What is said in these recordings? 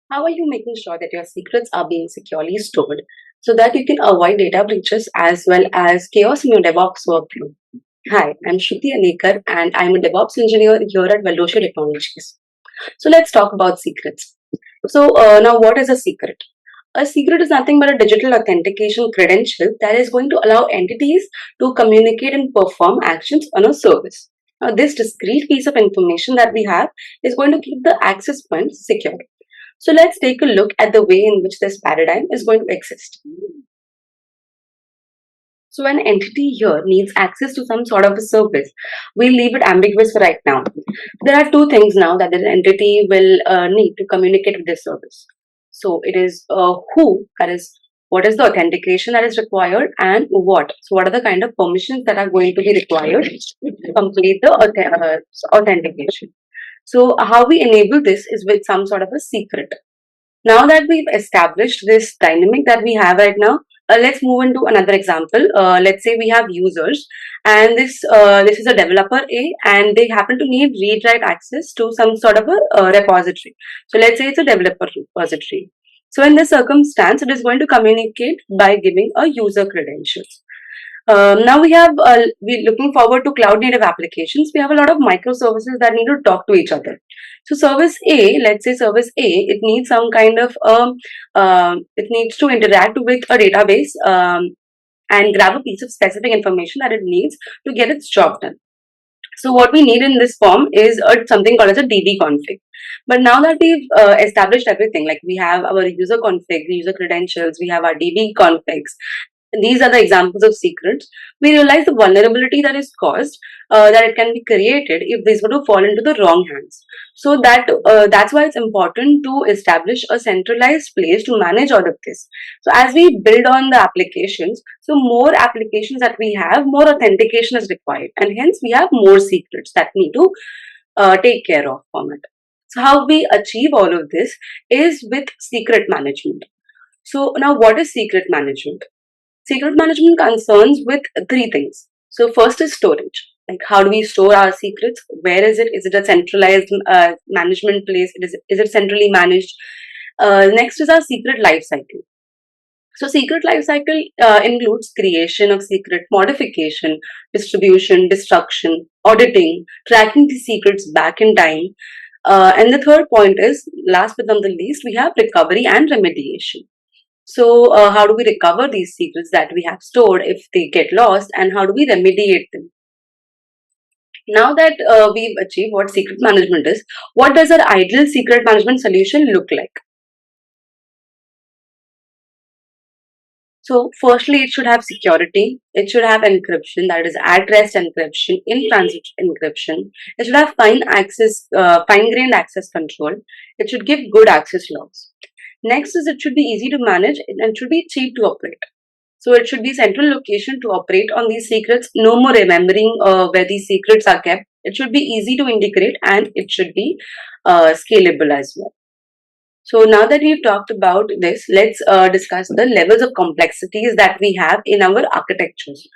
How are you making sure that your secrets are being securely stored so that you can avoid data breaches as well as chaos in your DevOps workflow? Hi, I'm Shruti Anekar and I'm a DevOps engineer here at Velotio Technologies. So let's talk about secrets. Now what is a secret? A secret is nothing but a digital authentication credential that is going to allow entities to communicate and perform actions on a service. Now, this discrete piece of information that we have is going to keep the access points secure. So let's take a look at the way in which this paradigm is going to exist. So an entity here needs access to some sort of a service. We'll leave it ambiguous for right now. There are two things now that the entity will need to communicate with this service. So it is that is, what is the authentication that is required and what. So what are the kind of permissions that are going to be required to complete the authentication. So how we enable this is with some sort of a secret. Now that we've established this dynamic that we have right now, let's move into another example. Let's say we have users, and this is a developer A, and they happen to need read-write access to some sort of a repository. So let's say it's a developer repository. So in this circumstance, it is going to communicate by giving a user credentials. Now we're looking forward to cloud native applications. We have a lot of microservices that need to talk to each other. So service A, let's say service A, it needs some kind of, it needs to interact with a database and grab a piece of specific information that it needs to get its job done. So what we need in this form is something called as a DB config. But now that we've established everything, like we have our user config, user credentials, we have our DB configs, these are the examples of secrets. We realize the vulnerability that is caused, that it can be created if these were to fall into the wrong hands. So that's why it's important to establish a centralized place to manage all of this. So as we build on the applications, so more applications that we have, more authentication is required, and hence we have more secrets that need to take care of from it. So how we achieve all of this is with secret management. So now what is secret management? Secret management concerns with three things. So first is storage. Like how do we store our secrets? Where is it? Is it a centralized management place? Is it centrally managed? Next is our secret life cycle. So secret life cycle includes creation of secret, modification, distribution, destruction, auditing, tracking the secrets back in time. And the third point is, last but not the least, we have recovery and remediation. So, how do we recover these secrets that we have stored if they get lost, and how do we remediate them? Now that we've achieved what secret management is, what does our ideal secret management solution look like? So, firstly, it should have security. It should have encryption, that is at-rest encryption, in-transit encryption. It should have fine-grained access control. It should give good access logs. Next is it should be easy to manage and it should be cheap to operate. So it should be central location to operate on these secrets. No more remembering where these secrets are kept. It should be easy to integrate and it should be scalable as well. So now that we've talked about this, let's discuss the levels of complexities that we have in our architectures.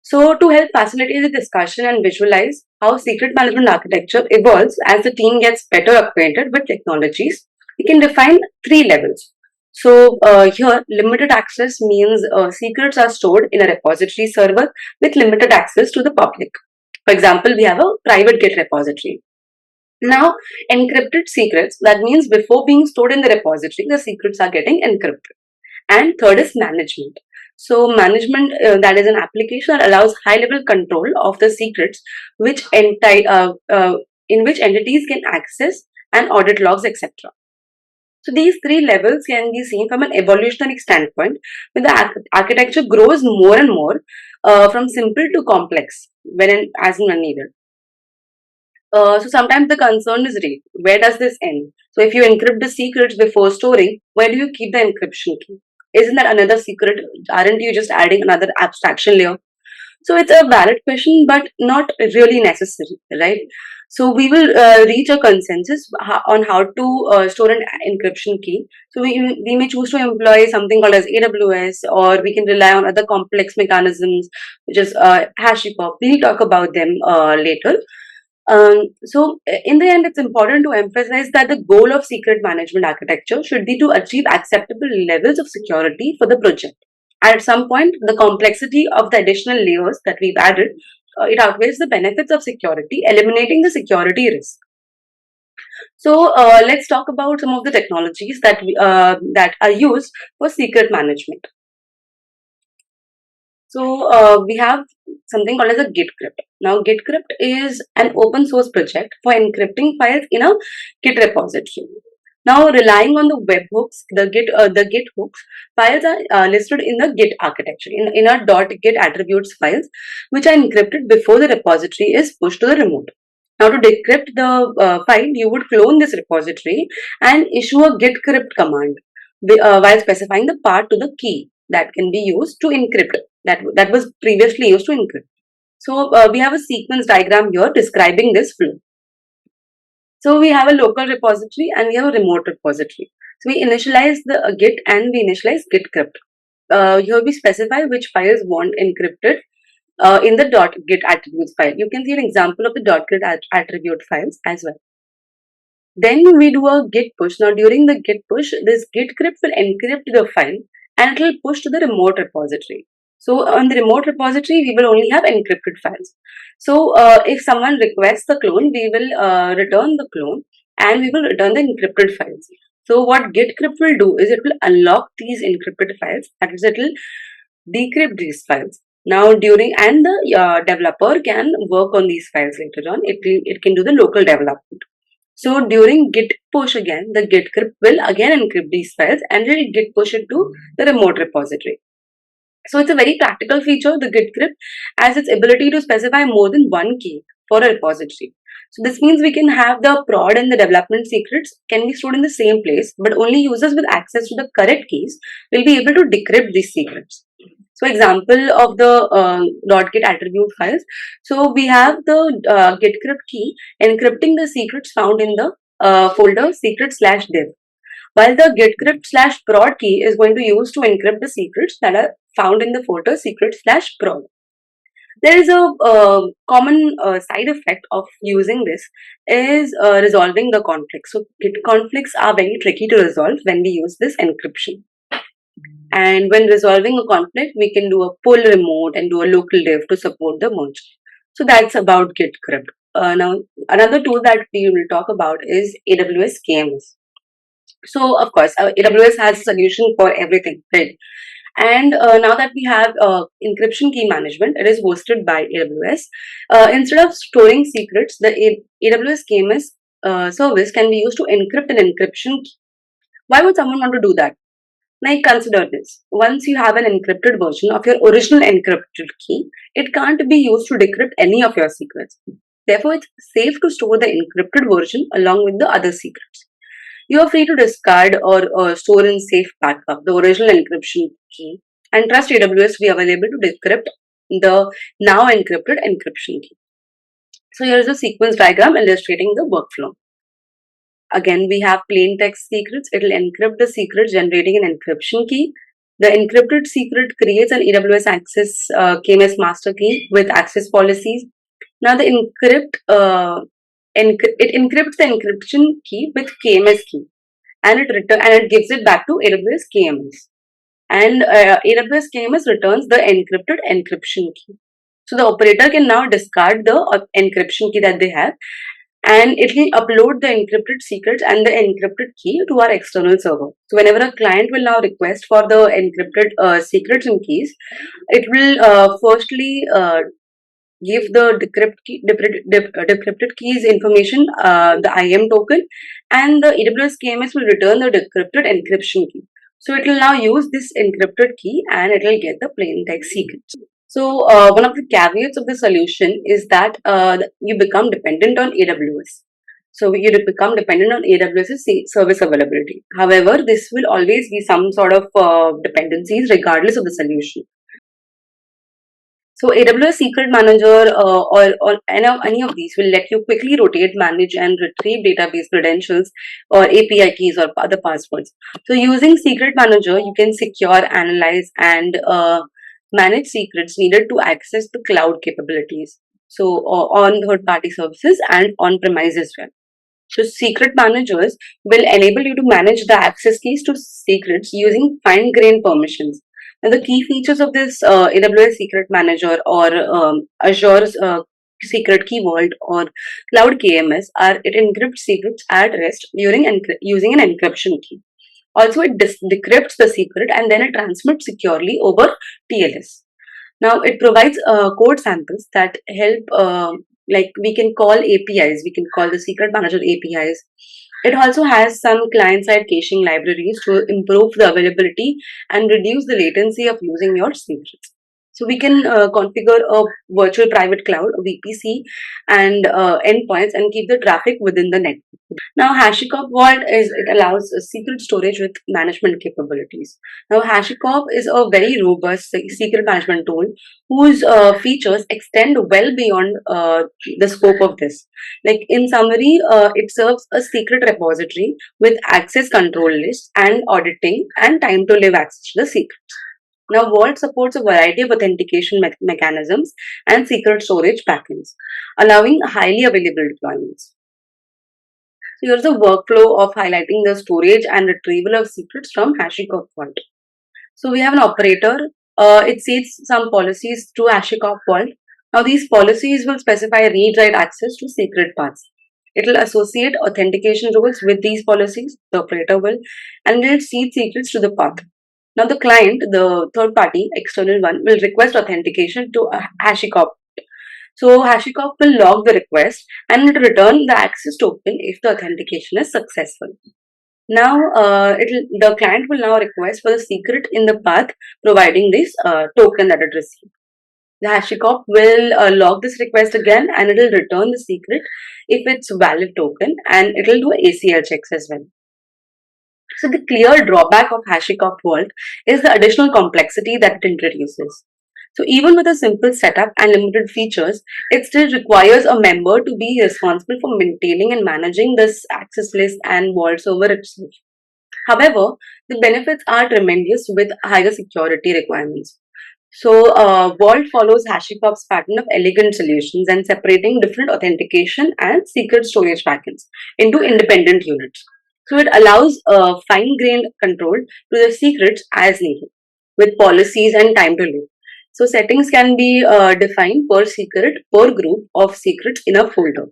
So to help facilitate the discussion and visualize how secret management architecture evolves as the team gets better acquainted with technologies, we can define three levels. So here, limited access means secrets are stored in a repository server with limited access to the public. For example, we have a private Git repository. Now, encrypted secrets, that means before being stored in the repository, the secrets are getting encrypted. And third is management. So management, that is an application that allows high-level control of the secrets in which entities can access and audit logs, etc. So these three levels can be seen from an evolutionary standpoint, when the architecture grows more and more from simple to complex as and when needed. So sometimes the concern is real. Where does this end? So if you encrypt the secrets before storing, where do you keep the encryption key? Isn't that another secret? Aren't you just adding another abstraction layer? So it's a valid question, but not really necessary, right? So we will reach a consensus on how to store an encryption key. So we may choose to employ something called as AWS, or we can rely on other complex mechanisms, which is HashiCorp. We'll talk about them later. So in the end, it's important to emphasize that the goal of secret management architecture should be to achieve acceptable levels of security for the project. At some point, the complexity of the additional layers that we've added, it outweighs the benefits of security, eliminating the security risk. So let's talk about some of the technologies that are used for secret management. So we have something called as a Git Crypt. Now, Git Crypt is an open source project for encrypting files in a Git repository. Now, relying on the webhooks, the Git hooks, files are listed in the Git architecture in a .git attributes files, which are encrypted before the repository is pushed to the remote. Now, to decrypt the file, you would clone this repository and issue a Git Crypt command while specifying the path to the key that can be used to encrypt that was previously used to encrypt. So we have a sequence diagram here describing this flow. So we have a local repository and we have a remote repository. So we initialize the Git and we initialize Git Crypt. Here we specify which files want encrypted in the .git attributes file. You can see an example of the .git attribute files as well. Then we do a git push. Now during the git push, this Git Crypt will encrypt the file and it will push to the remote repository. So on the remote repository, we will only have encrypted files. So if someone requests the clone, we will return the clone and we will return the encrypted files. So what Git Crypt will do is it will unlock these encrypted files, that is, it will decrypt these files. Now the developer can work on these files later on. It can do the local development. So during git push again, the Git Crypt will again encrypt these files and will git push it to the remote repository. So it's a very practical feature, the Git Crypt, as its ability to specify more than one key for a repository. So this means we can have the prod and the development secrets can be stored in the same place, but only users with access to the correct keys will be able to decrypt these secrets. So example of the .git attribute files. So we have the Git Crypt key encrypting the secrets found in the folder secret/dev, while the Git Crypt/prod key is going to use to encrypt the secrets that are found in the folder secret/prod. There is a common side effect of using this is resolving the conflicts. So Git conflicts are very tricky to resolve when we use this encryption. And when resolving a conflict, we can do a pull remote and do a local dev to support the merge. So that's about Git Crypt. Now, another tool that we will talk about is AWS KMS. So, of course, AWS has a solution for everything, right? And now that we have encryption key management, it is hosted by AWS. Instead of storing secrets, the AWS KMS service can be used to encrypt an encryption key. Why would someone want to do that? Now consider this. Once you have an encrypted version of your original encrypted key, it can't be used to decrypt any of your secrets. Therefore, it's safe to store the encrypted version along with the other secrets. You are free to discard or store in safe backup the original encryption key and trust AWS to be available to decrypt the now encrypted encryption key. So here is a sequence diagram illustrating the workflow. Again, we have plain text secrets. It will encrypt the secret, generating an encryption key. The encrypted secret creates an AWS access KMS master key with access policies. Now the it encrypts the encryption key with KMS key, and it gives it back to AWS KMS. And AWS KMS returns the encrypted encryption key. So the operator can now discard the encryption key that they have, and it will upload the encrypted secrets and the encrypted key to our external server. So whenever a client will now request for the encrypted secrets and keys, it will firstly give the decrypted keys information, the IAM token, and the AWS KMS will return the decrypted encryption key. So it will now use this encrypted key and it will get the plain text secrets. So one of the caveats of the solution is that you become dependent on AWS. So you become dependent on AWS's service availability. However, this will always be some sort of dependencies regardless of the solution. So AWS Secret Manager or any of these will let you quickly rotate, manage and retrieve database credentials or API keys or other passwords. So using Secret Manager, you can secure, analyze and manage secrets needed to access the cloud capabilities. So on third-party services and on-premise as well. So secret managers will enable you to manage the access keys to secrets using fine-grained permissions. Now the key features of this AWS Secret Manager or Azure's Secret Key Vault or Cloud KMS are it encrypts secrets at rest during using an encryption key. Also, it decrypts the secret and then it transmits securely over TLS. Now, it provides code samples that help, like we can call APIs, we can call the Secret Manager APIs. It also has some client-side caching libraries to improve the availability and reduce the latency of using your secrets. So we can configure a virtual private cloud, a VPC, and endpoints and keep the traffic within the network. Now, HashiCorp Vault it allows secret storage with management capabilities. Now, HashiCorp is a very robust secret management tool whose features extend well beyond the scope of this. Like in summary, it serves a secret repository with access control lists and auditing and time to live access to the secrets. Now, Vault supports a variety of authentication mechanisms and secret storage backends, allowing highly available deployments. So here's a workflow of highlighting the storage and retrieval of secrets from HashiCorp Vault. So we have an operator. It sets some policies to HashiCorp Vault. Now these policies will specify read-write access to secret paths. It will associate authentication rules with these policies, the operator will, and will seed secrets to the path. Now the client, the third party, external one, will request authentication to HashiCorp. So HashiCorp will log the request and will return the access token if the authentication is successful. Now, the client will now request for the secret in the path, providing this token that it received. The HashiCorp will log this request again and it will return the secret if it's a valid token, and it will do ACL checks as well. So the clear drawback of HashiCorp Vault is the additional complexity that it introduces. So even with a simple setup and limited features, it still requires a member to be responsible for maintaining and managing this access list and vault server itself. However, the benefits are tremendous with higher security requirements. So Vault follows HashiCorp's pattern of elegant solutions and separating different authentication and secret storage backends into independent units. So it allows fine-grained control to the secrets as needed with policies and time to live. So settings can be defined per secret, per group of secrets in a folder.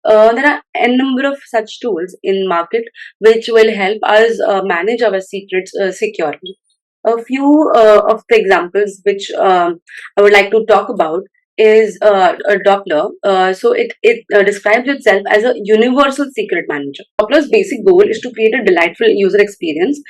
There are a number of such tools in market which will help us manage our secrets securely. A few of the examples which I would like to talk about is a Doppler. So it describes itself as a universal secret manager. Doppler's basic goal is to create a delightful user experience.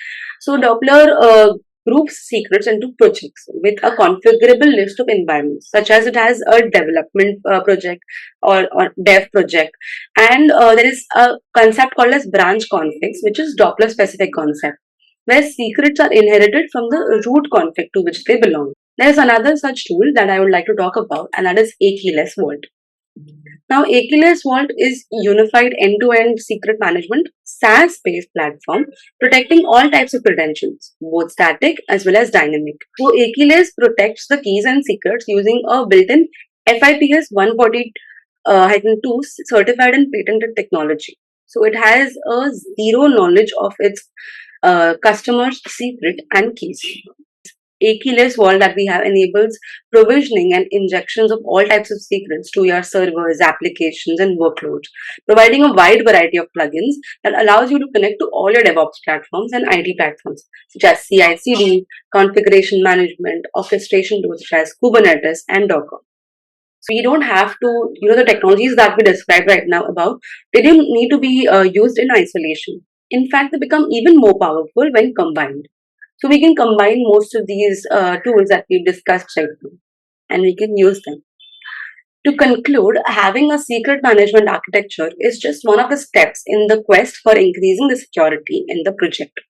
So Doppler groups secrets into projects with a configurable list of environments, such as it has a development project or dev project, and there is a concept called as branch configs, which is Doppler specific concept, where secrets are inherited from the root config to which they belong. There is another such tool that I would like to talk about, and that is A-keyless Vault. Now, A-keyless Vault is unified end-to-end secret management SaaS-based platform protecting all types of credentials, both static as well as dynamic. So, A-keyless protects the keys and secrets using a built-in FIPS 140-2 certified and patented technology. So, it has a zero knowledge of its customers' secret and keys. A-keyless Vault that we have enables provisioning and injections of all types of secrets to your servers, applications, and workloads, providing a wide variety of plugins that allows you to connect to all your DevOps platforms and IT platforms, such as CI/CD, configuration management, orchestration tools such as Kubernetes and Docker. So you don't have to, the technologies that we described right now about, they don't need to be used in isolation. In fact, they become even more powerful when combined. So we can combine most of these tools that we've discussed right now, and we can use them. To conclude, having a secret management architecture is just one of the steps in the quest for increasing the security in the project.